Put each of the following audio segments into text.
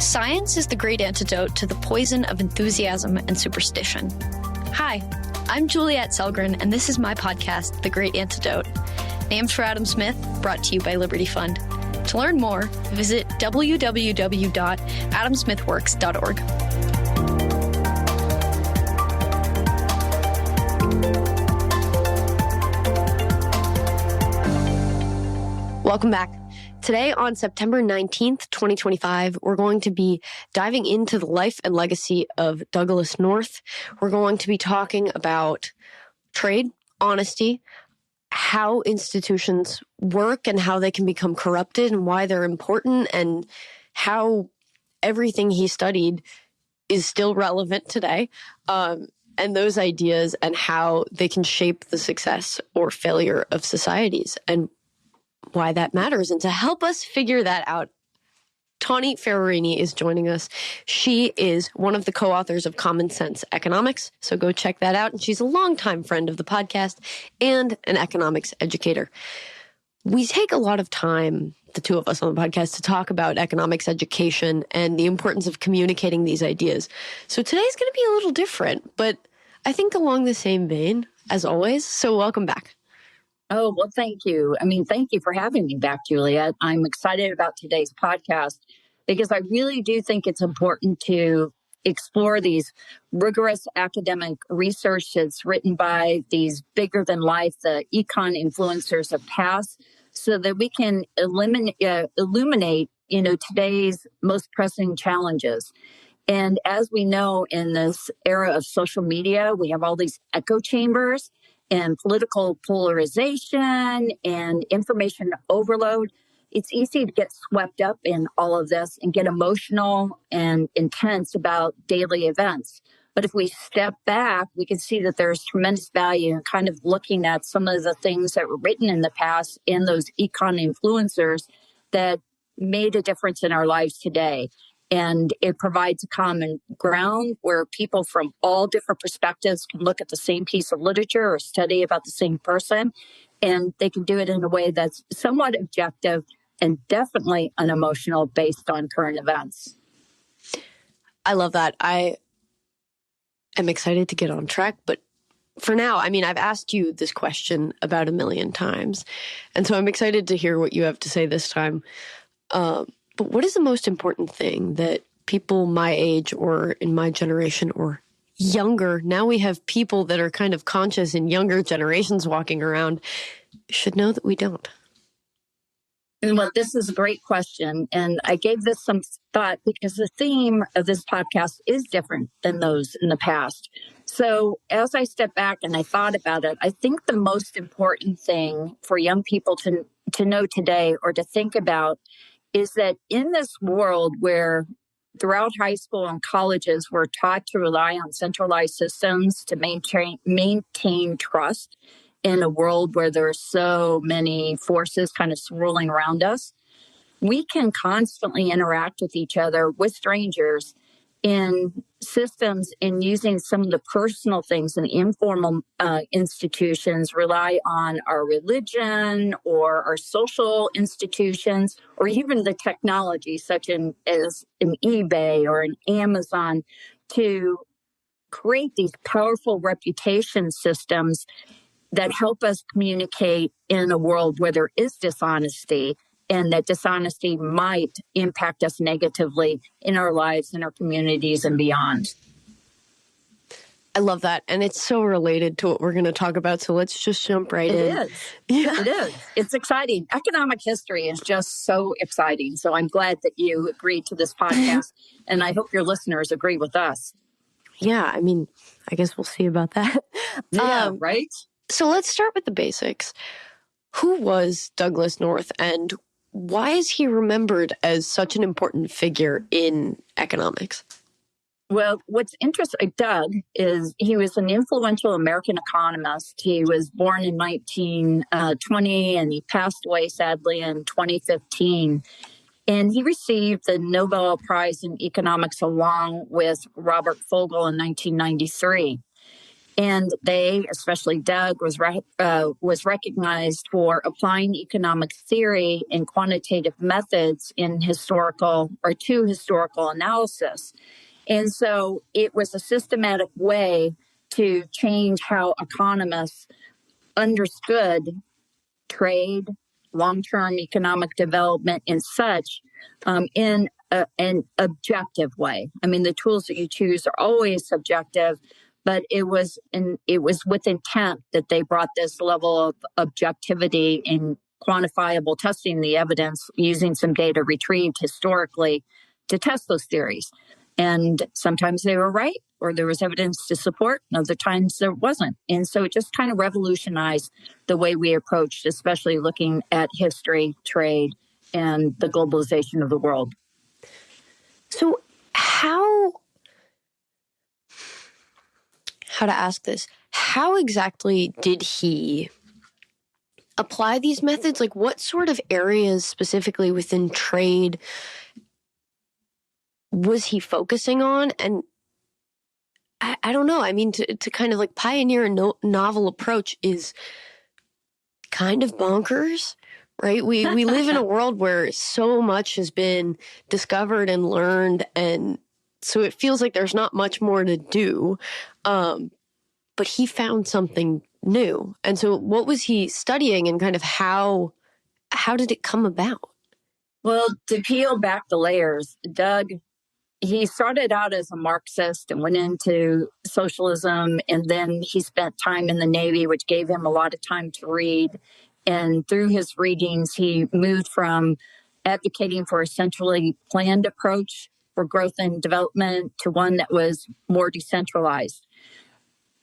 Science is the great antidote to the poison of enthusiasm and superstition. Hi, I'm Juliette Selgren, and this is my podcast, The Great Antidote, named for Adam Smith, brought to you by Liberty Fund. To learn more, visit www.adamsmithworks.org. Welcome back. Today on September 19th, 2025, we're going to be diving into the life and legacy of Douglass North. We're going to be talking about trade, honesty, how institutions work and how they can become corrupted and why they're important, and how everything he studied is still relevant today, and those ideas and how they can shape the success or failure of societies and why that matters. And to help us figure that out, Tawni Ferrarini is joining us. She is one of the co-authors of Common Sense Economics, so go check that out. And she's a longtime friend of the podcast and an economics educator. We take a lot of time, the two of us on the podcast, to talk about economics education and the importance of communicating these ideas. So today's going to be a little different, but I think along the same vein as always. So welcome back. Oh, well, thank you. Thank you for having me back, Juliette. I'm excited about today's podcast because I really do think it's important to explore these rigorous academic research that's written by these bigger than life, the econ influencers of past, so that we can illuminate, today's most pressing challenges. And as we know, in this era of social media, we have all these echo chambers and political polarization and information overload. It's easy to get swept up in all of this and get emotional and intense about daily events. But if we step back, we can see that there's tremendous value in kind of looking at some of the things that were written in the past in those econ influencers that made a difference in our lives today. And it provides a common ground where people from all different perspectives can look at the same piece of literature or study about the same person, and they can do it in a way that's somewhat objective and definitely unemotional based on current events. I love that. I am excited to get on track, but for now, I've asked you this question about 1 million times, and so I'm excited to hear what you have to say this time. But what is the most important thing that people my age or in my generation or younger, now we have people that are kind of conscious in younger generations walking around, should know that we don't? Well, this is a great question. And I gave this some thought because the theme of this podcast is different than those in the past. So as I stepped back and I thought about it, I think the most important thing for young people to know today or to think about is that in this world where throughout high school and colleges, we're taught to rely on centralized systems to maintain trust in a world where there are so many forces kind of swirling around us, we can constantly interact with each other, with strangers, in systems and using some of the personal things and informal institutions rely on our religion or our social institutions or even the technology such as an eBay or an Amazon to create these powerful reputation systems that help us communicate in a world where there is dishonesty, and that dishonesty might impact us negatively in our lives, in our communities, and beyond. I love that. And it's so related to what we're going to talk about. So let's just jump right in. It is. Yeah. It is. It's exciting. Economic history is just so exciting. So I'm glad that you agreed to this podcast. And I hope your listeners agree with us. Yeah. I guess we'll see about that. Yeah, right? So let's start with the basics. Who was Douglass North, and why is he remembered as such an important figure in economics? Well, what's interesting, Doug, is he was an influential American economist. He was born in 1920 and he passed away, sadly, in 2015. And he received the Nobel Prize in Economics along with Robert Fogel in 1993. And they, especially Doug, was recognized for applying economic theory and quantitative methods in historical analysis. And so it was a systematic way to change how economists understood trade, long-term economic development, and such in an objective way. I mean, the tools that you choose are always subjective, but it was with intent that they brought this level of objectivity in quantifiable testing the evidence using some data retrieved historically to test those theories. And sometimes they were right, or there was evidence to support, and other times there wasn't. And so it just kind of revolutionized the way we approached, especially looking at history, trade, and the globalization of the world. So how to ask this? How exactly did he apply these methods? Like, what sort of areas specifically within trade was he focusing on? And I don't know. I mean, to kind of like pioneer a novel approach is kind of bonkers, right? We live in a world where so much has been discovered and learned, and so it feels like there's not much more to do. But he found something new. And so what was he studying, and kind of how did it come about? Well, to peel back the layers, Doug, he started out as a Marxist and went into socialism, and then he spent time in the Navy, which gave him a lot of time to read. And through his readings, he moved from advocating for a centrally planned approach for growth and development to one that was more decentralized.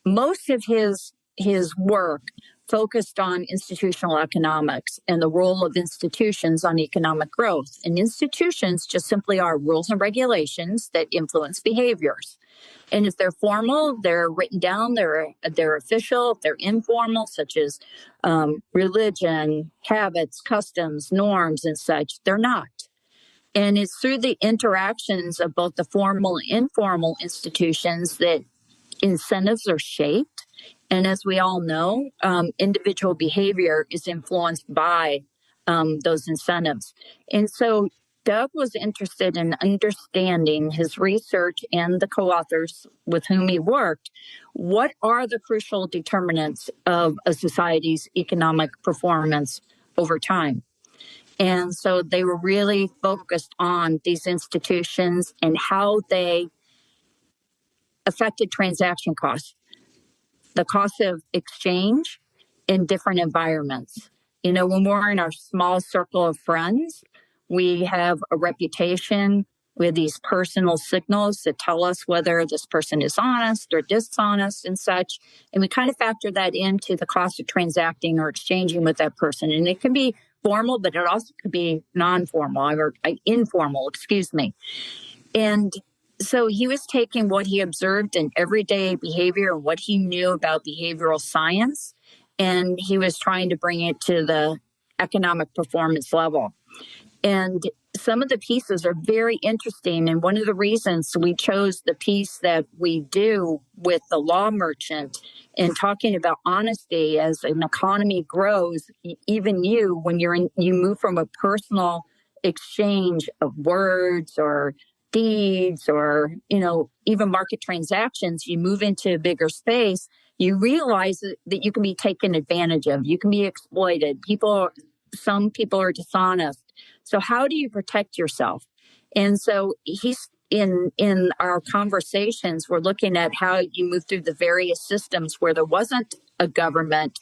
Most of his work focused on institutional economics and the role of institutions on economic growth. And institutions just simply are rules and regulations that influence behaviors. And if they're formal, they're written down, they're official. If they're informal, such as religion, habits, customs, norms, and such, they're not. And it's through the interactions of both the formal and informal institutions that incentives are shaped. And as we all know, individual behavior is influenced by those incentives. And so Doug was interested in understanding his research and the co-authors with whom he worked. What are the crucial determinants of a society's economic performance over time? And so they were really focused on these institutions and how they affected transaction costs, the cost of exchange in different environments. You know, when we're in our small circle of friends, we have a reputation with these personal signals that tell us whether this person is honest or dishonest and such. And we kind of factor that into the cost of transacting or exchanging with that person. And it can be formal, but it also could be non-formal or informal, excuse me. And so he was taking what he observed in everyday behavior and what he knew about behavioral science, and he was trying to bring it to the economic performance level. And some of the pieces are very interesting. And one of the reasons we chose the piece that we do with the law merchant and talking about honesty as an economy grows, even when you move from a personal exchange of words or deeds or, even market transactions, you move into a bigger space, you realize that you can be taken advantage of, you can be exploited. Some people are dishonest. So how do you protect yourself? And so he's in our conversations, we're looking at how you move through the various systems where there wasn't a government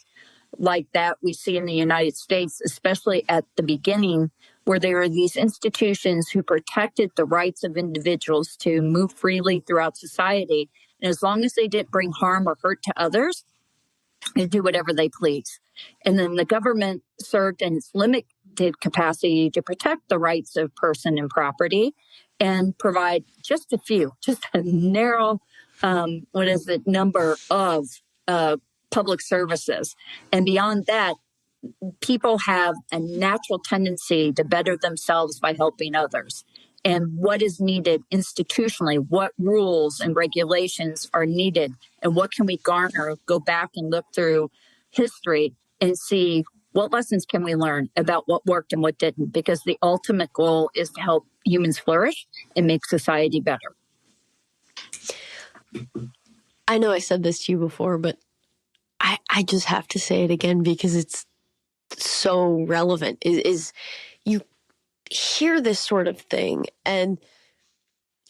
like that we see in the United States, especially at the beginning, where there are these institutions who protected the rights of individuals to move freely throughout society. And as long as they didn't bring harm or hurt to others, they do whatever they please. And then the government served in its limited capacity to protect the rights of person and property and provide just a narrow, number of public services. And beyond that, people have a natural tendency to better themselves by helping others. and what is needed institutionally, what rules and regulations are needed, and what can we garner, go back and look through history and see what lessons can we learn about what worked and what didn't, because the ultimate goal is to help humans flourish and make society better. I know I said this to you before, but I just have to say it again because it's so relevant. Is you hear this sort of thing, and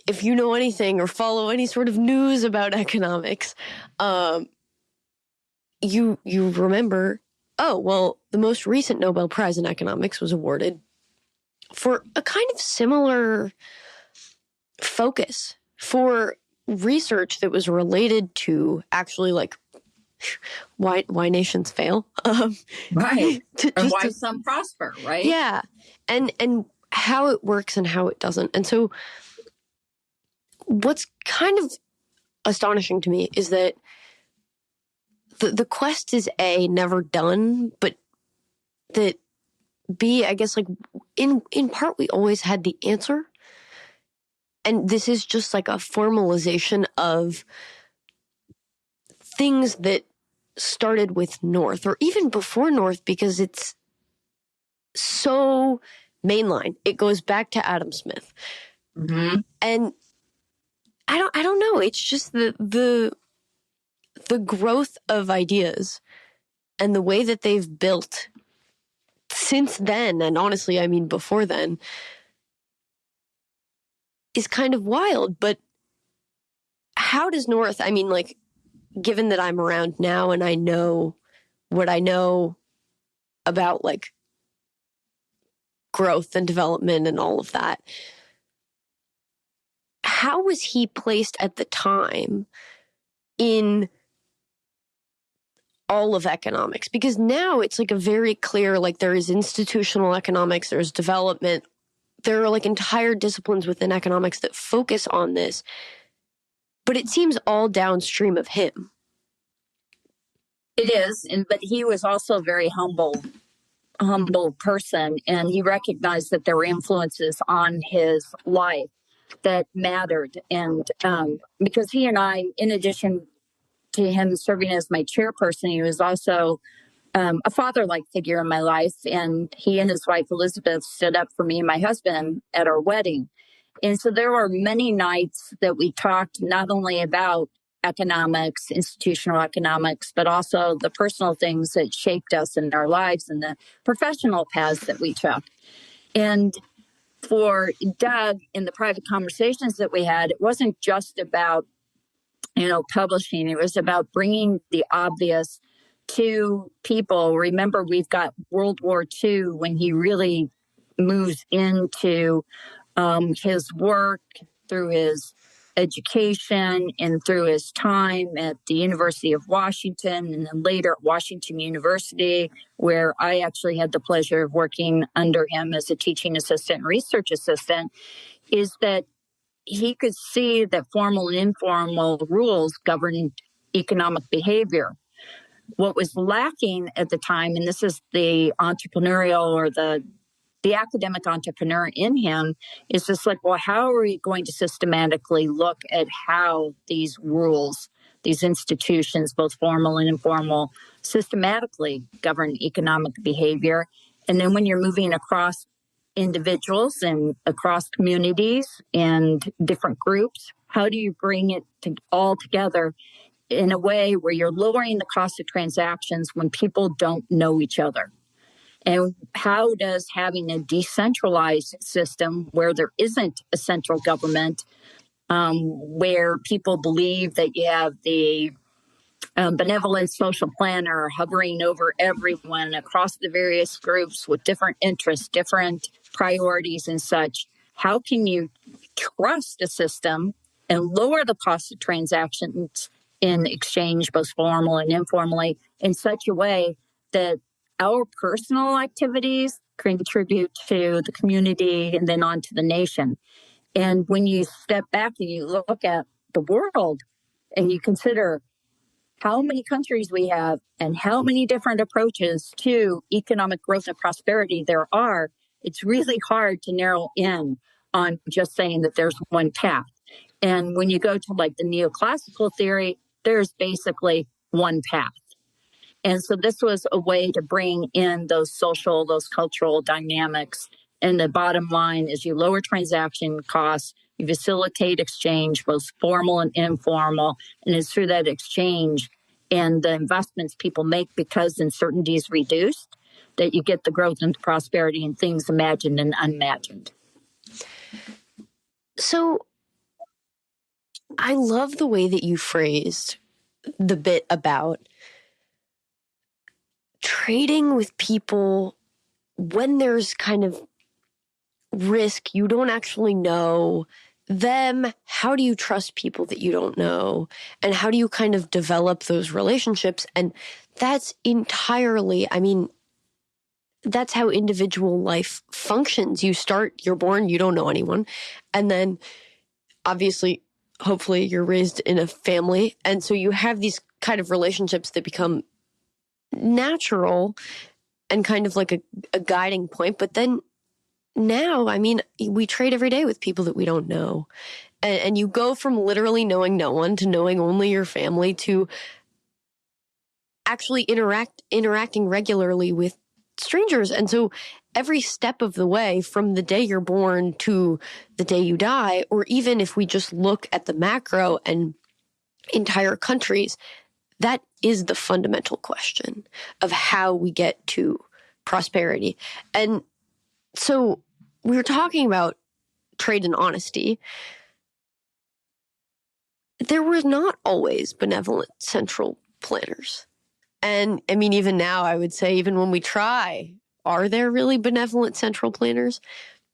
if you know anything or follow any sort of news about economics, you remember, oh, well, the most recent Nobel Prize in economics was awarded for a kind of similar focus, for research that was related to actually like why nations fail, right, and why some prosper, right? Yeah, and how it works and how it doesn't. And so what's kind of astonishing to me is that the quest is A, never done, but that B, I guess, like in part we always had the answer. And this is just like a formalization of things that started with North, or even before North, because it's so mainline. It goes back to Adam Smith. Mm-hmm. And I don't know. It's just the growth of ideas and the way that they've built since then, and honestly, I mean, before then, is kind of wild. But how does North, I mean, like, given that I'm around now and I know what I know about, like, growth and development and all of that, how was he placed at the time in all of economics? Because now it's like a very clear, like, there is institutional economics, there's development, there are like entire disciplines within economics that focus on this, but it seems all downstream of him. It is, but he was also a very humble person, and he recognized that there were influences on his life that mattered. And because he and I, in addition to him serving as my chairperson, he was also a father-like figure in my life. And he and his wife, Elizabeth, stood up for me and my husband at our wedding. And so there were many nights that we talked not only about economics, institutional economics, but also the personal things that shaped us in our lives and the professional paths that we took. And for Doug, in the private conversations that we had, it wasn't just about, publishing. It was about bringing the obvious to people. Remember, we've got World War II when he really moves into his work through his education and through his time at the University of Washington and then later at Washington University, where I actually had the pleasure of working under him as a teaching assistant and research assistant, is that he could see that formal and informal rules govern economic behavior. What was lacking at the time, and this is the entrepreneurial or the academic entrepreneur in him, is just like, well, how are we going to systematically look at how these rules, these institutions, both formal and informal, systematically govern economic behavior? And then when you're moving across individuals and across communities and different groups, how do you bring it all together in a way where you're lowering the cost of transactions when people don't know each other? And how does having a decentralized system where there isn't a central government, where people believe that you have the benevolent social planner hovering over everyone across the various groups with different interests, different priorities and such, how can you trust a system and lower the cost of transactions in exchange, both formal and informally, in such a way that our personal activities contribute to the community and then on to the nation? And when you step back and you look at the world and you consider how many countries we have and how many different approaches to economic growth and prosperity there are, it's really hard to narrow in on just saying that there's one path. And when you go to like the neoclassical theory, there's basically one path. And so this was a way to bring in those social, those cultural dynamics. And the bottom line is you lower transaction costs, you facilitate exchange, both formal and informal. And it's through that exchange and the investments people make because uncertainty is reduced that you get the growth and prosperity and things imagined and unimagined. So I love the way that you phrased the bit about trading with people when there's kind of risk, you don't actually know them. How do you trust people that you don't know? And how do you kind of develop those relationships? And that's entirely, I mean, that's how individual life functions. You're born, you don't know anyone. And then obviously, hopefully you're raised in a family. And so you have these kind of relationships that become natural and kind of like a guiding point. But then now, I mean, we trade every day with people that we don't know. And you go from literally knowing no one to knowing only your family to actually interacting regularly with strangers. And so every step of the way from the day you're born to the day you die, or even if we just look at the macro and entire countries, that is the fundamental question of how we get to prosperity. And so we were talking about trade and honesty. There were not always benevolent central planners. And I mean, even now, I would say, even when we try, are there really benevolent central planners?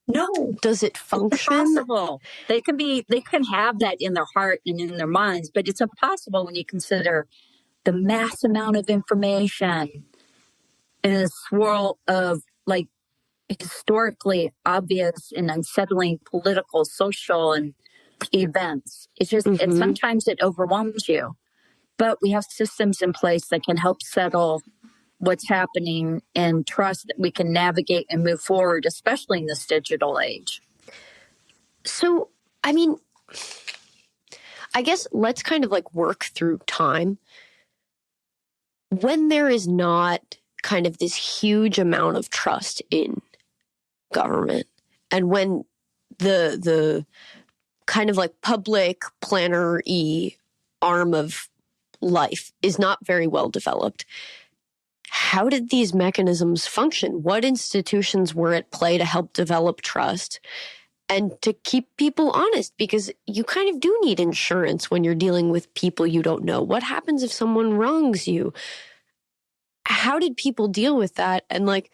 No. Does it function? It's impossible. They can have that in their heart and in their minds, but it's impossible when you consider the mass amount of information and a swirl of like historically obvious and unsettling political, social, and events. It's just, and sometimes it overwhelms you. But we have systems in place that can help settle what's happening and trust that we can navigate and move forward, especially in this digital age. So, I mean, I guess let's kind of like work through time. When there is not kind of this huge amount of trust in government, and when the kind of like public planner-y arm of life is not very well developed, how did these mechanisms function? What institutions were at play to help develop trust and to keep people honest? Because you kind of do need insurance when you're dealing with people you don't know. What happens if someone wrongs you? How did people deal with that? And like,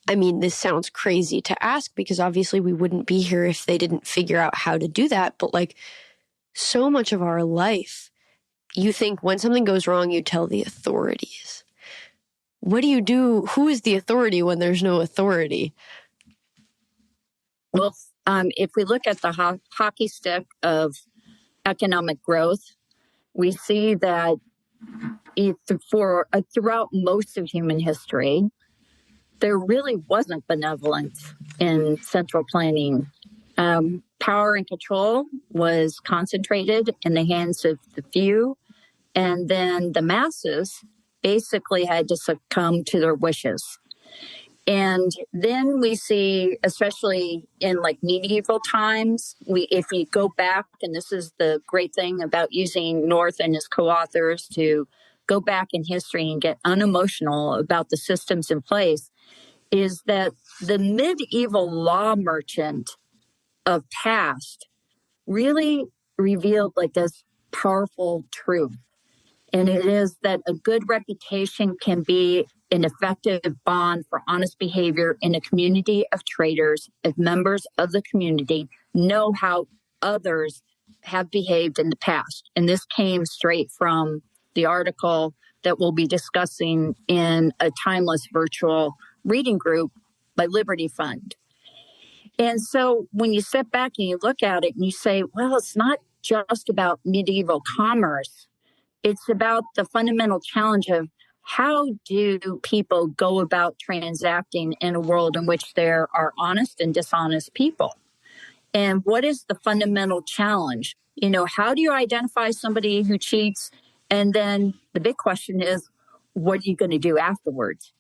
I mean, this sounds crazy to ask because obviously we wouldn't be here if they didn't figure out how to do that. But like, so much of our life, you think when something goes wrong, you tell the authorities. What do you do? Who is the authority when there's no authority? Well, if we look at the hockey stick of economic growth, we see that throughout most of human history, there really wasn't benevolence in central planning. Power and control was concentrated in the hands of the few, and then the masses basically had to succumb to their wishes. And then we see, especially in like medieval times, if you go back, and this is the great thing about using North and his co-authors to go back in history and get unemotional about the systems in place, is that the medieval law merchant of past really revealed like this powerful truth. And it is that a good reputation can be an effective bond for honest behavior in a community of traders if members of the community know how others have behaved in the past. And this came straight from the article that we'll be discussing in a timeless virtual reading group by Liberty Fund. And so when you step back and you look at it and you say, well, it's not just about medieval commerce. It's about the fundamental challenge of how do people go about transacting in a world in which there are honest and dishonest people? And what is the fundamental challenge? How do you identify somebody who cheats? And then the big question is, what are you going to do afterwards?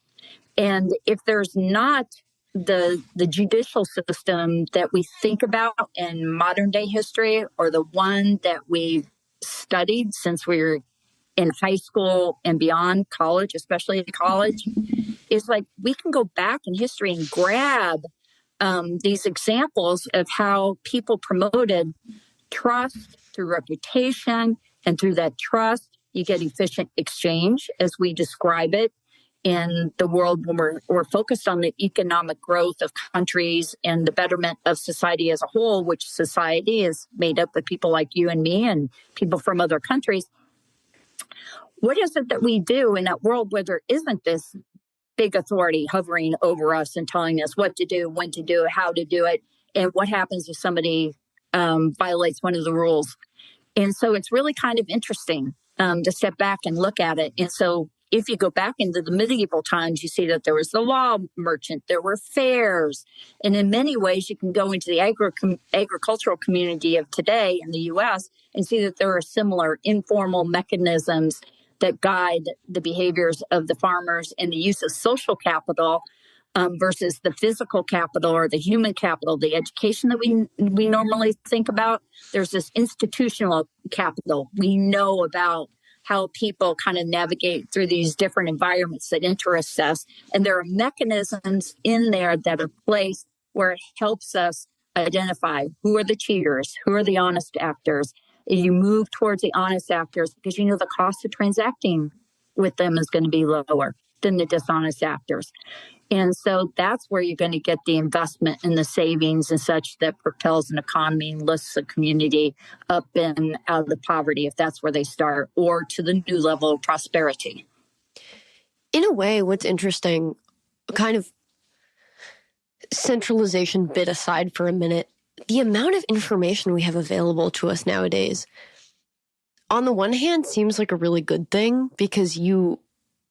And if there's not the judicial system that we think about in modern day history, or the one that we've studied since we were in high school and beyond, college, especially in college, is like we can go back in history and grab these examples of how people promoted trust through reputation, and through that trust, you get efficient exchange, as we describe it in the world when we're focused on the economic growth of countries and the betterment of society as a whole, which society is made up of people like you and me and people from other countries. What is it that we do in that world where there isn't this big authority hovering over us and telling us what to do, when to do it, how to do it, and what happens if somebody violates one of the rules? And so it's really kind of interesting to step back and look at it. And so if you go back into the medieval times, you see that there was the law merchant, there were fairs. And in many ways, you can go into the agricultural community of today in the U.S. and see that there are similar informal mechanisms that guide the behaviors of the farmers and the use of social capital versus the physical capital or the human capital, the education that we normally think about. There's this institutional capital. We know about how people kind of navigate through these different environments that interest us. And there are mechanisms in there that are placed where it helps us identify who are the cheaters, who are the honest actors. You move towards the honest actors because you know the cost of transacting with them is going to be lower than the dishonest actors. And so that's where you're going to get the investment and the savings and such that propels an economy and lifts a community up and out of poverty, if that's where they start, or to the new level of prosperity. In a way, what's interesting, kind of centralization bit aside for a minute, the amount of information we have available to us nowadays, on the one hand, seems like a really good thing because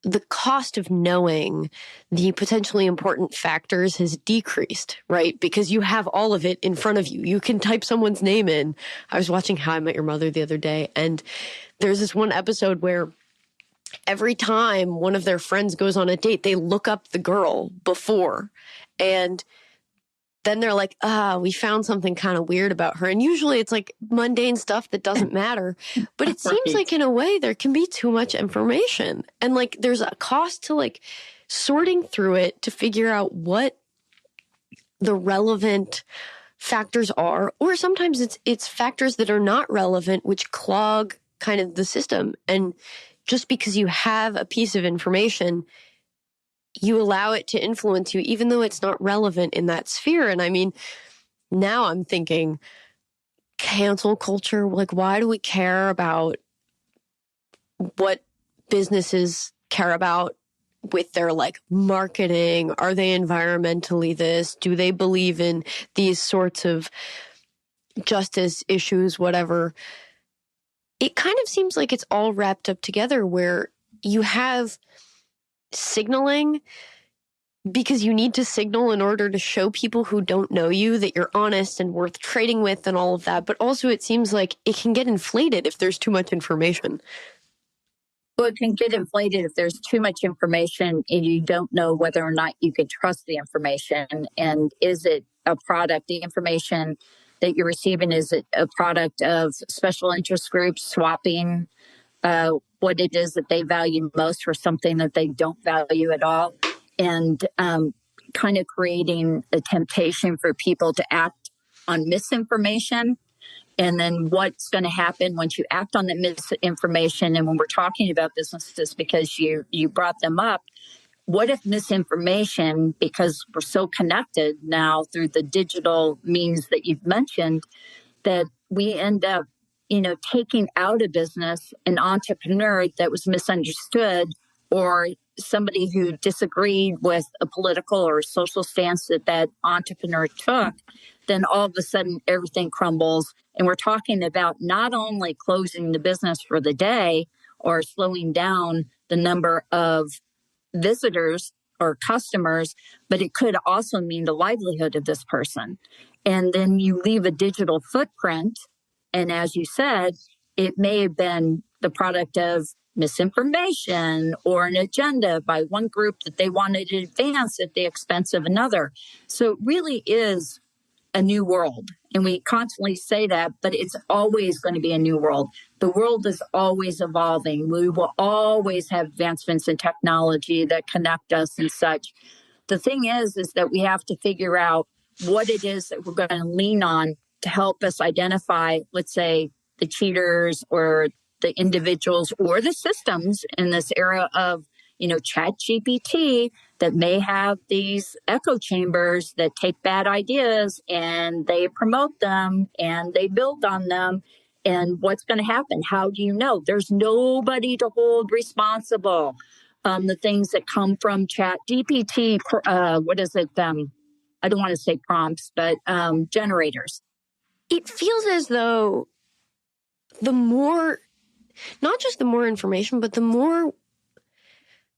the cost of knowing the potentially important factors has decreased, right? Because you have all of it in front of you. You can type someone's name in. I was watching How I Met Your Mother the other day, and there's this one episode where every time one of their friends goes on a date, they look up the girl before, and then they're like, we found something kind of weird about her. And usually it's like mundane stuff that doesn't matter. But it seems like in a way there can be too much information. And like there's a cost to like sorting through it to figure out what the relevant factors are. Or sometimes it's factors that are not relevant, which clog kind of the system. And just because you have a piece of information, you allow it to influence you, even though it's not relevant in that sphere. And I mean, now I'm thinking cancel culture. Like, why do we care about what businesses care about with their like marketing? Are they environmentally this? Do they believe in these sorts of justice issues, whatever? It kind of seems like it's all wrapped up together where you have signaling because you need to signal in order to show people who don't know you that you're honest and worth trading with and all of that. But also it seems like it can get inflated if there's too much information. Well, it can get inflated if there's too much information and you don't know whether or not you can trust the information. And is it a product, the information that you're receiving, is it a product of special interest groups swapping what it is that they value most for something that they don't value at all, and kind of creating a temptation for people to act on misinformation. And then what's going to happen once you act on the misinformation? And when we're talking about businesses, because you brought them up, what if misinformation, because we're so connected now through the digital means that you've mentioned, that we end up taking out of business an entrepreneur that was misunderstood, or somebody who disagreed with a political or social stance that entrepreneur took, then all of a sudden everything crumbles. And we're talking about not only closing the business for the day or slowing down the number of visitors or customers, but it could also mean the livelihood of this person. And then you leave a digital footprint. And as you said, it may have been the product of misinformation or an agenda by one group that they wanted to advance at the expense of another. So it really is a new world. And we constantly say that, but it's always going to be a new world. The world is always evolving. We will always have advancements in technology that connect us and such. The thing is that we have to figure out what it is that we're going to lean on to help us identify, let's say, the cheaters or the individuals or the systems in this era of, Chat GPT that may have these echo chambers that take bad ideas and they promote them and they build on them. And what's going to happen? How do you know? There's nobody to hold responsible. The things that come from Chat GPT, what is it? I don't want to say prompts, but generators. It feels as though not just the more information, but the more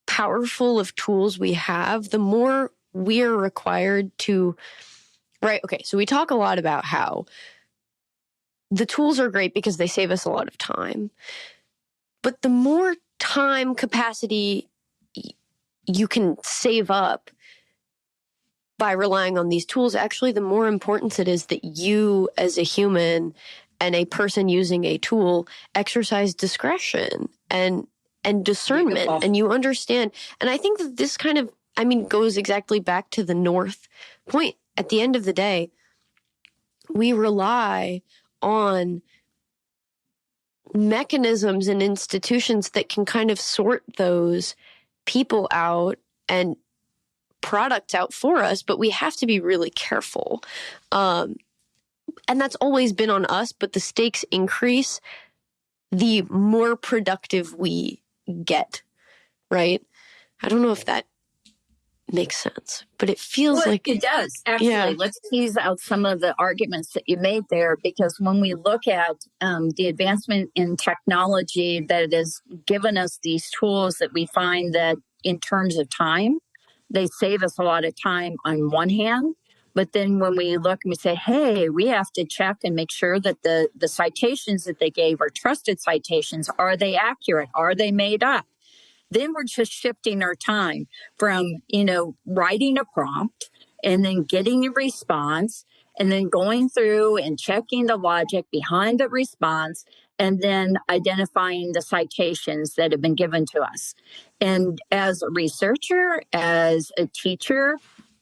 powerful of tools we have, the more we're required to, right? Okay, so we talk a lot about how the tools are great because they save us a lot of time. But the more time capacity you can save up by relying on these tools, actually, the more importance it is that you as a human and a person using a tool exercise discretion and discernment. Beautiful. And you understand. And I think that this kind of, goes exactly back to the North point. At the end of the day, we rely on mechanisms and institutions that can kind of sort those people out and products out for us, but we have to be really careful. And that's always been on us, but the stakes increase the more productive we get, right? I don't know if that makes sense, but it feels like it does. Actually, yeah. Let's tease out some of the arguments that you made there, because when we look at the advancement in technology that has given us these tools, that we find that in terms of time, they save us a lot of time on one hand. But then when we look and we say, hey, we have to check and make sure that the citations that they gave are trusted citations. Are they accurate? Are they made up? Then we're just shifting our time from, writing a prompt and then getting a response and then going through and checking the logic behind the response and then identifying the citations that have been given to us. And as a researcher, as a teacher,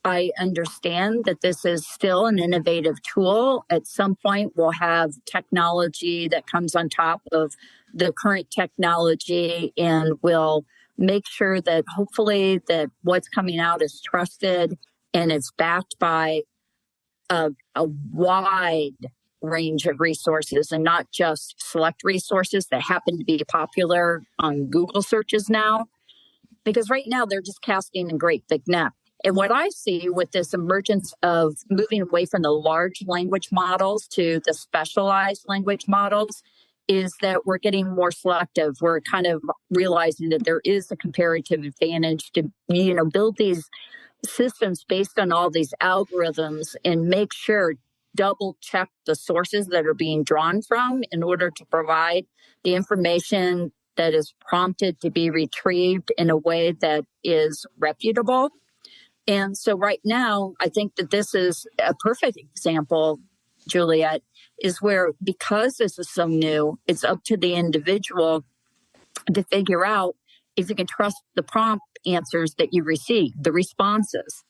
I understand that this is still an innovative tool. At some point, we'll have technology that comes on top of the current technology and will make sure that hopefully that what's coming out is trusted and it's backed by a wide range of resources and not just select resources that happen to be popular on Google searches now. Because right now they're just casting a great big net. And what I see with this emergence of moving away from the large language models to the specialized language models is that we're getting more selective. We're kind of realizing that there is a comparative advantage to, build these systems based on all these algorithms and make sure, double check the sources that are being drawn from in order to provide the information that is prompted to be retrieved in a way that is reputable. And so right now, I think that this is a perfect example, Juliet, is where, because this is so new, it's up to the individual to figure out if you can trust the prompt answers that you receive, the responses.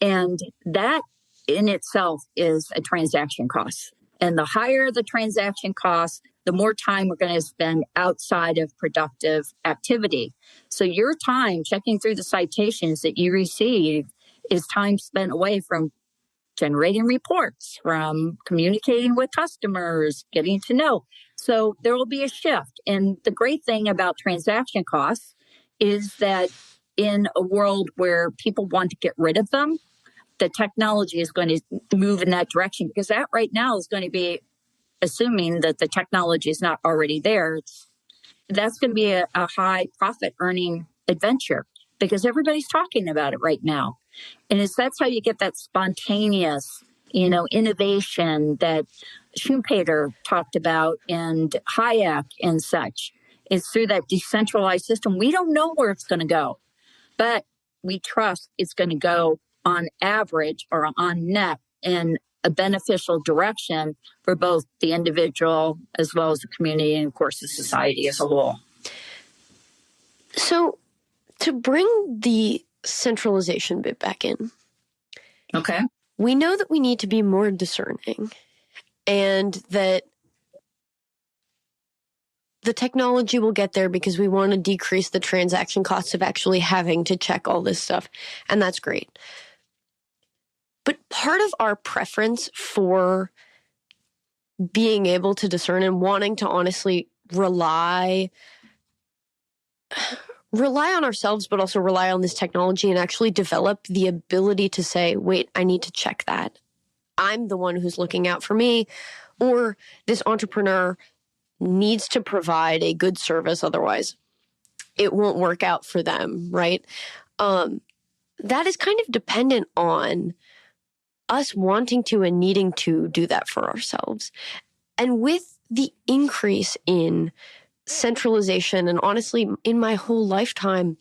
And that in itself is a transaction cost. And the higher the transaction cost, the more time we're going to spend outside of productive activity. So your time checking through the citations that you receive is time spent away from generating reports, from communicating with customers, getting to know. So there will be a shift. And the great thing about transaction costs is that in a world where people want to get rid of them, the technology is going to move in that direction, because that right now is going to be assuming that the technology is not already there. That's going to be a high profit earning adventure. because everybody's talking about it right now. And that's how you get that spontaneous, innovation that Schumpeter talked about and Hayek and such. It's through that decentralized system. We don't know where it's going to go, but we trust it's going to go on average or on net in a beneficial direction for both the individual as well as the community and, of course, the society as a whole. So to bring the centralization bit back in, okay, we know that we need to be more discerning and that the technology will get there because we want to decrease the transaction costs of actually having to check all this stuff. And that's great. But part of our preference for being able to discern and wanting to honestly rely on ourselves, but also rely on this technology and actually develop the ability to say, wait, I need to check that. I'm the one who's looking out for me, or this entrepreneur needs to provide a good service. Otherwise, it won't work out for them, right? That is kind of dependent on us wanting to and needing to do that for ourselves. And with the increase in centralization, and honestly, in my whole lifetime,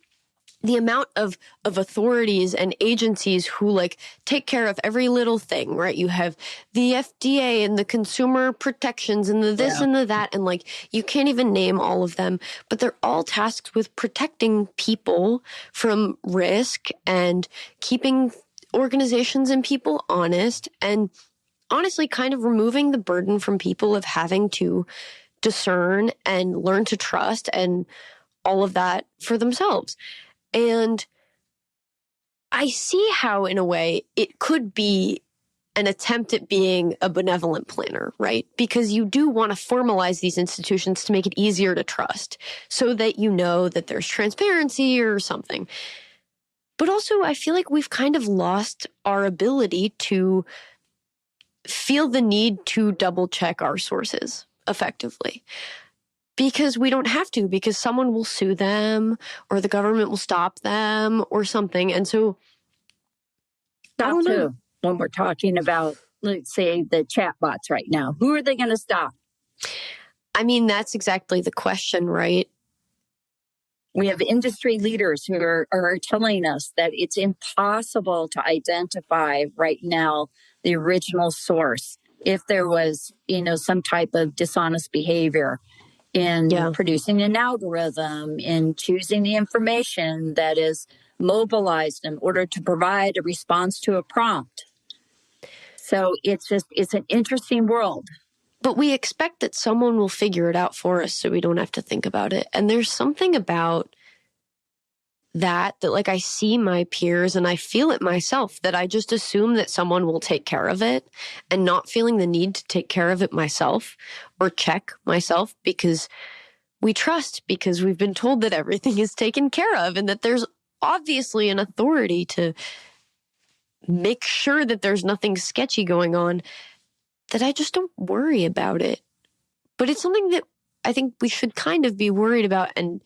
the amount of authorities and agencies who take care of every little thing, right? You have the FDA and the consumer protections and the this and the that, and you can't even name all of them, but they're all tasked with protecting people from risk and keeping organizations and people honest, and honestly kind of removing the burden from people of having to discern and learn to trust and all of that for themselves. And I see how, in a way, it could be an attempt at being a benevolent planner, right? Because you do want to formalize these institutions to make it easier to trust so that you know that there's transparency or something. But also, I feel like we've kind of lost our ability to feel the need to double check our sources effectively. Because we don't have to, because someone will sue them or the government will stop them or something. And so I don't know. When we're talking about, let's say, the chatbots right now, who are they going to stop? I mean, that's exactly the question, right? We have industry leaders who are telling us that it's impossible to identify right now the original source if there was, some type of dishonest behavior in producing an algorithm, in choosing the information that is mobilized in order to provide a response to a prompt. So it's an interesting world. But we expect that someone will figure it out for us so we don't have to think about it. And there's something about that I see my peers and I feel it myself, that I just assume that someone will take care of it, and not feeling the need to take care of it myself or check myself because we trust, because we've been told that everything is taken care of and that there's obviously an authority to make sure that there's nothing sketchy going on, that I just don't worry about it. But it's something that I think we should kind of be worried about, and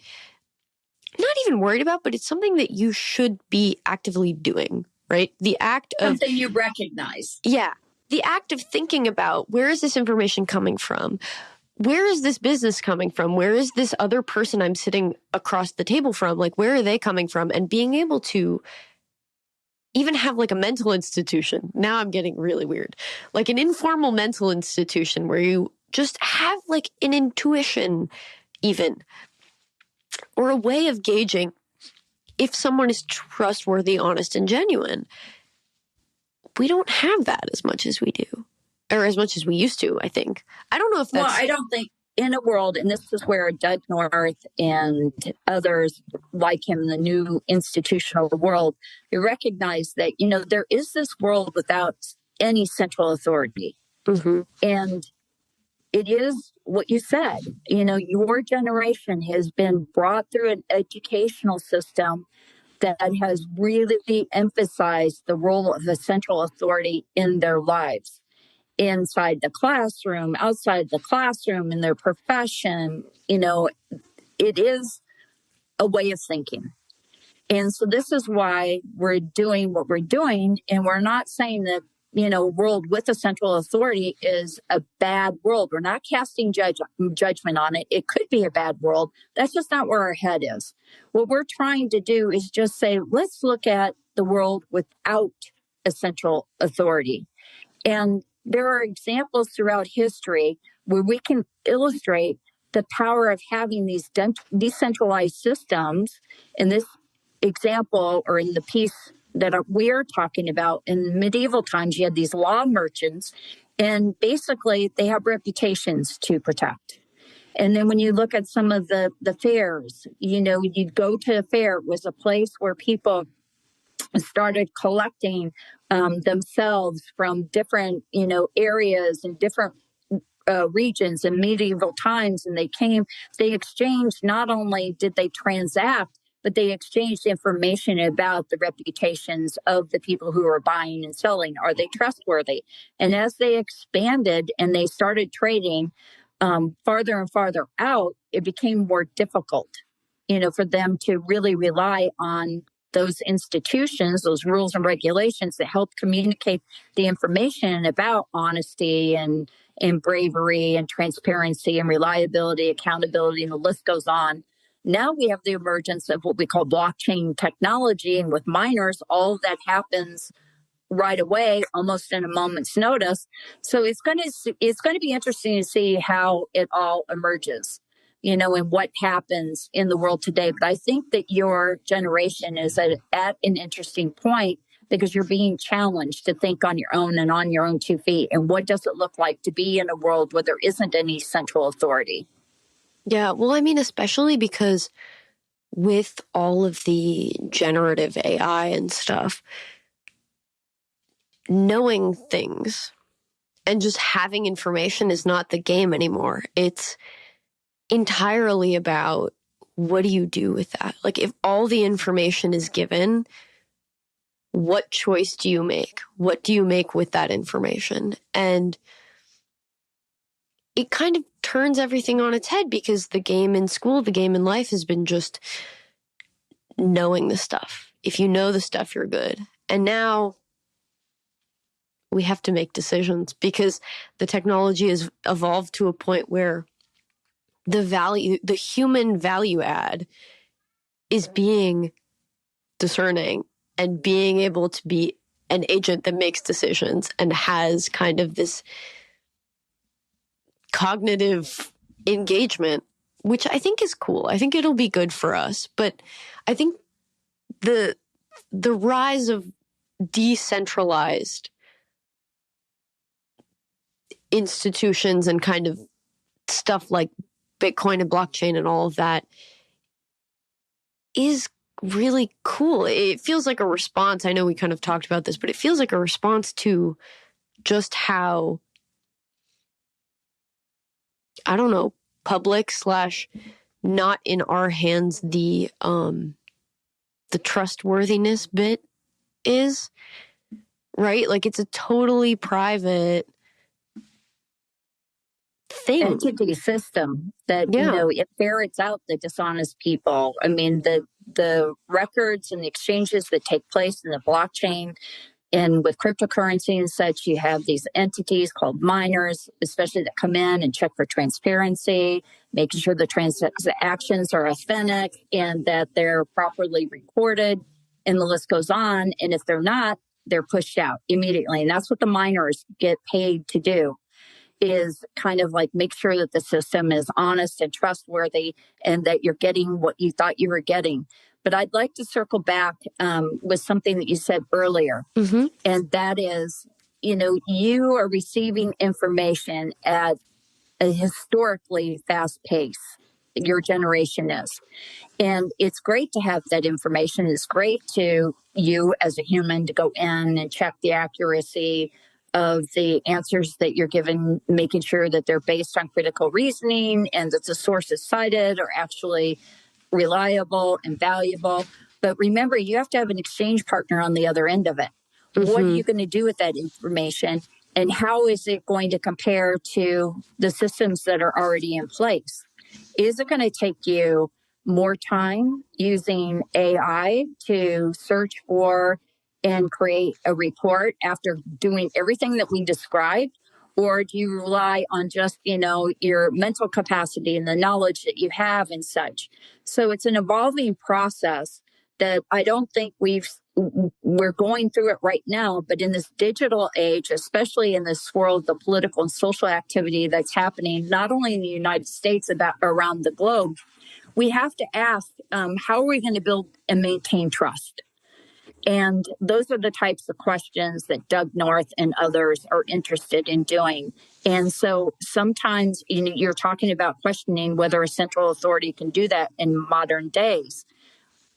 not even worried about, but it's something that you should be actively doing, right? The act of... something you recognize. Yeah. The act of thinking about, where is this information coming from? Where is this business coming from? Where is this other person I'm sitting across the table from? Where are they coming from? And being able to even have a mental institution. Now I'm getting really weird. An informal mental institution where you just have an intuition even, or a way of gauging if someone is trustworthy, honest, and genuine. We don't have that as much as we do, or as much as we used to, I think. I don't know if that's... Well, I don't think in a world, and this is where Doug North and others like him in the new institutional world, you recognize that, there is this world without any central authority. Mm-hmm. And it is what you said. Your generation has been brought through an educational system that has really emphasized the role of the central authority in their lives, inside the classroom, outside the classroom, in their profession. It is a way of thinking. And so this is why we're doing what we're doing. And we're not saying that, a world with a central authority is a bad world. We're not casting judgment on it. It could be a bad world. That's just not where our head is. What we're trying to do is just say, let's look at the world without a central authority. And there are examples throughout history where we can illustrate the power of having these decentralized systems. In this example, or in the piece that we're talking about, in medieval times, you had these law merchants, and basically they have reputations to protect. And then when you look at some of the fairs, you'd go to a fair. It was a place where people started collecting themselves from different, areas and different regions in medieval times. And they exchanged, not only did they transact, but they exchanged information about the reputations of the people who are buying and selling. Are they trustworthy? And as they expanded and they started trading farther and farther out, it became more difficult, for them to really rely on those institutions, those rules and regulations that help communicate the information about honesty and bravery and transparency and reliability, accountability, and the list goes on. Now we have the emergence of what we call blockchain technology. And with miners, all of that happens right away, almost in a moment's notice. So it's going to be interesting to see how it all emerges, and what happens in the world today. But I think that your generation is at an interesting point, because you're being challenged to think on your own and on your own 2 feet. And what does it look like to be in a world where there isn't any central authority? Yeah, well, I mean, especially because with all of the generative AI and stuff, knowing things and just having information is not the game anymore. It's entirely about, what do you do with that? Like, if all the information is given, what choice do you make? What do you make with that information? And it kind of turns everything on its head, because the game in school, the game in life has been just knowing the stuff. If you know the stuff, you're good. And now we have to make decisions, because the technology has evolved to a point where the human value add is being discerning and being able to be an agent that makes decisions and has kind of this cognitive engagement, which I think is cool. I think it'll be good for us. But I think the rise of decentralized institutions and kind of stuff like Bitcoin and blockchain and all of that is really cool. It feels like a response. I know we kind of talked about this, but it feels like a response to just how, I don't know, public / not in our hands the trustworthiness bit is, right? Like, it's a totally private thing. Entity system that, it ferrets out the dishonest people. I mean, the records and the exchanges that take place in the blockchain, and with cryptocurrency and such, you have these entities called miners, especially, that come in and check for transparency, making sure the transactions are authentic and that they're properly recorded, and the list goes on. And if they're not, they're pushed out immediately. And that's what the miners get paid to do, is kind of like make sure that the system is honest and trustworthy and that you're getting what you thought you were getting. But I'd like to circle back with something that you said earlier. Mm-hmm. And that is, you are receiving information at a historically fast pace. Your generation is. And it's great to have that information. It's great to you as a human to go in and check the accuracy of the answers that you're given, making sure that they're based on critical reasoning and that the sources cited are actually reliable and valuable. But remember, you have to have an exchange partner on the other end of it. Mm-hmm. What are you going to do with that information? And how is it going to compare to the systems that are already in place? Is it going to take you more time using AI to search for and create a report after doing everything that we described? Or do you rely on just, your mental capacity and the knowledge that you have and such? So it's an evolving process that I don't think we're going through it right now, but in this digital age, especially in this world, the political and social activity that's happening, not only in the United States, about around the globe, we have to ask, how are we going to build and maintain trust? And those are the types of questions that Doug North and others are interested in doing. And so sometimes you're talking about questioning whether a central authority can do that in modern days.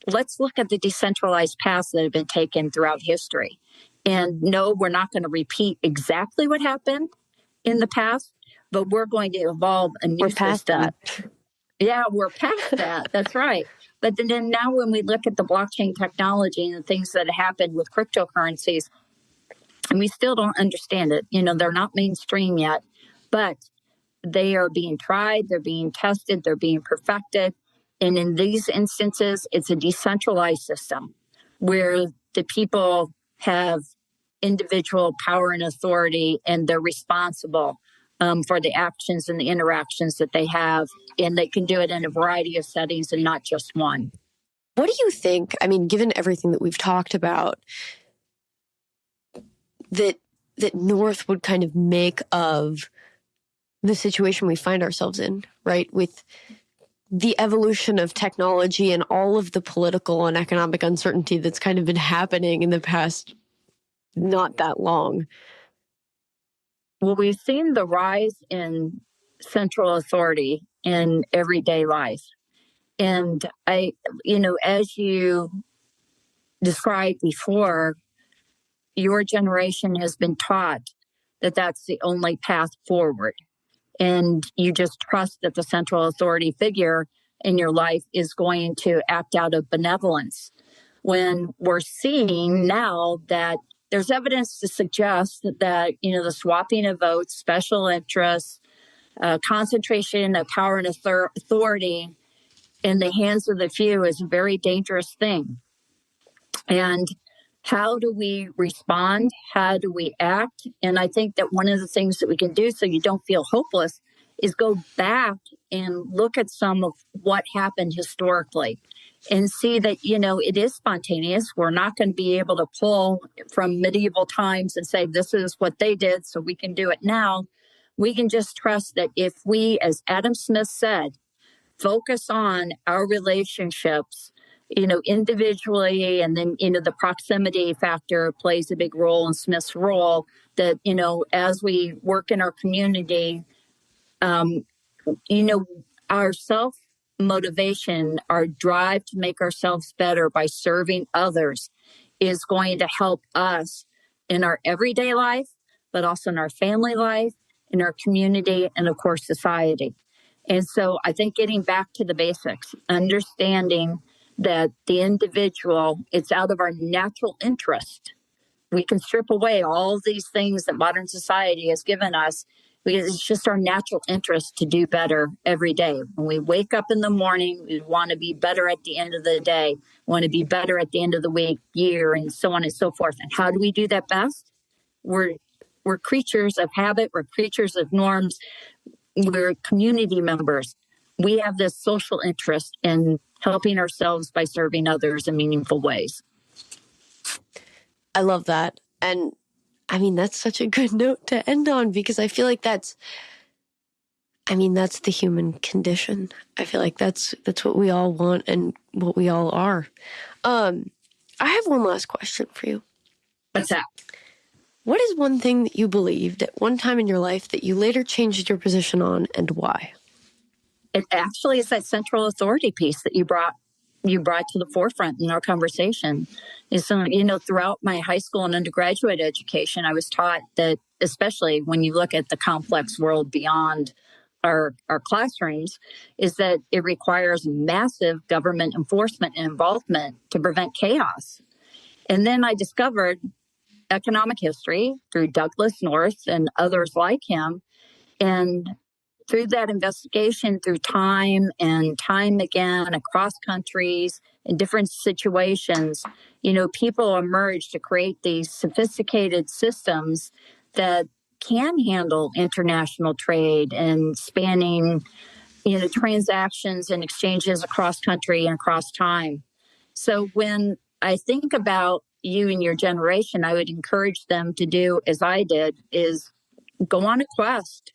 Let's look at the decentralized paths that have been taken throughout history. And no, we're not going to repeat exactly what happened in the past, but we're going to evolve a new system. That. Yeah, we're past that. That's right. But then now when we look at the blockchain technology and the things that happened with cryptocurrencies, and we still don't understand it, they're not mainstream yet, but they are being tried, they're being tested, they're being perfected. And in these instances, it's a decentralized system where the people have individual power and authority, and they're responsible for the actions and the interactions that they have. And they can do it in a variety of settings and not just one. What do you think? I mean, given everything that we've talked about, that North would kind of make of the situation we find ourselves in, right? With the evolution of technology and all of the political and economic uncertainty that's kind of been happening in the past not that long. Well, we've seen the rise in central authority in everyday life. And as you described before, your generation has been taught that that's the only path forward. And you just trust that the central authority figure in your life is going to act out of benevolence. When we're seeing now that there's evidence to suggest that, the swapping of votes, special interests, concentration of power and authority in the hands of the few is a very dangerous thing. And how do we respond? How do we act? And I think that one of the things that we can do so you don't feel hopeless is go back and look at some of what happened historically and see that, it is spontaneous. We're not going to be able to pull from medieval times and say, this is what they did, so we can do it now. We can just trust that if we, as Adam Smith said, focus on our relationships, individually, and then, the proximity factor plays a big role in Smith's role, that, as we work in our community, our self-motivation, our drive to make ourselves better by serving others is going to help us in our everyday life, but also in our family life, in our community, and of course, society. And so I think getting back to the basics, understanding that the individual, it's out of our natural interest. We can strip away all these things that modern society has given us because it's just our natural interest to do better every day. When we wake up in the morning, we want to be better at the end of the day, want to be better at the end of the week, year, and so on and so forth. And how do we do that best? We're creatures of habit. We're creatures of norms. We're community members. We have this social interest in helping ourselves by serving others in meaningful ways. I love that. And I mean, that's such a good note to end on, because I feel like that's the human condition. I feel like that's what we all want and what we all are. I have one last question for you. What's that? What is one thing that you believed at one time in your life that you later changed your position on, and why? It actually is that central authority piece that you brought to the forefront in our conversation. Is throughout my high school and undergraduate education, I was taught that, especially when you look at the complex world beyond our classrooms, is that it requires massive government enforcement and involvement to prevent chaos. And then I discovered economic history through Douglas North and others like him. And through that investigation, through time and time again, across countries, in different situations, people emerge to create these sophisticated systems that can handle international trade and spanning, transactions and exchanges across country and across time. So when I think about you and your generation, I would encourage them to do as I did, is go on a quest,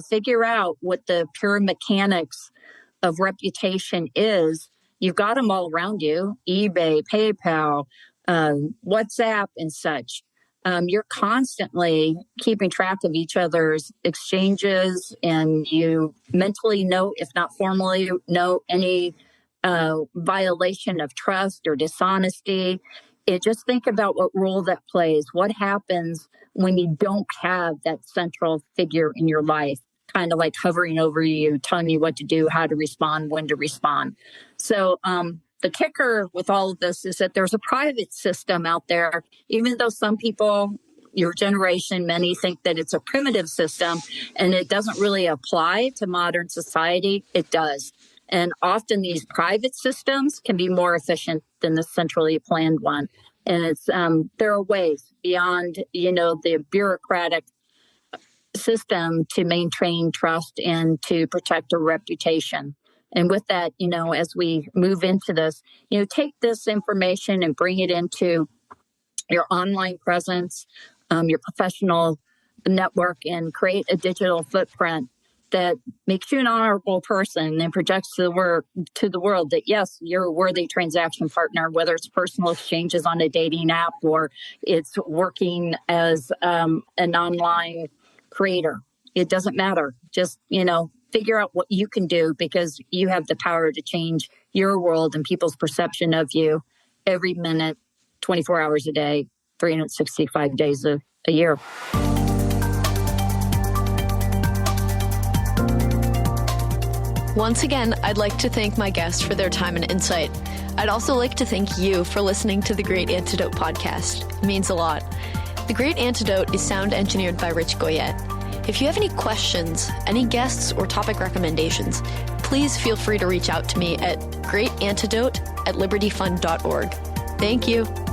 figure out what the pure mechanics of reputation is. You've got them all around you, eBay, PayPal, WhatsApp and such. You're constantly keeping track of each other's exchanges, and you mentally know, if not formally, know any violation of trust or dishonesty. Just think about what role that plays. What happens when you don't have that central figure in your life, kind of like hovering over you, telling you what to do, how to respond, when to respond. So the kicker with all of this is that there's a private system out there, even though some people, your generation, many think that it's a primitive system and it doesn't really apply to modern society. It does. And often these private systems can be more efficient than the centrally planned one. And it's there are ways beyond, the bureaucratic system to maintain trust and to protect a reputation. And with that, as we move into this, take this information and bring it into your online presence, your professional network, and create a digital footprint that makes you an honorable person and projects to the world that, yes, you're a worthy transaction partner, whether it's personal exchanges on a dating app or it's working as an online creator. It doesn't matter. Just, figure out what you can do, because you have the power to change your world and people's perception of you every minute, 24 hours a day, 365 days a year. Once again, I'd like to thank my guests for their time and insight. I'd also like to thank you for listening to the Great Antidote podcast. It means a lot. The Great Antidote is sound engineered by Rich Goyette. If you have any questions, any guests, or topic recommendations, please feel free to reach out to me at greatantidote@libertyfund.org. Thank you.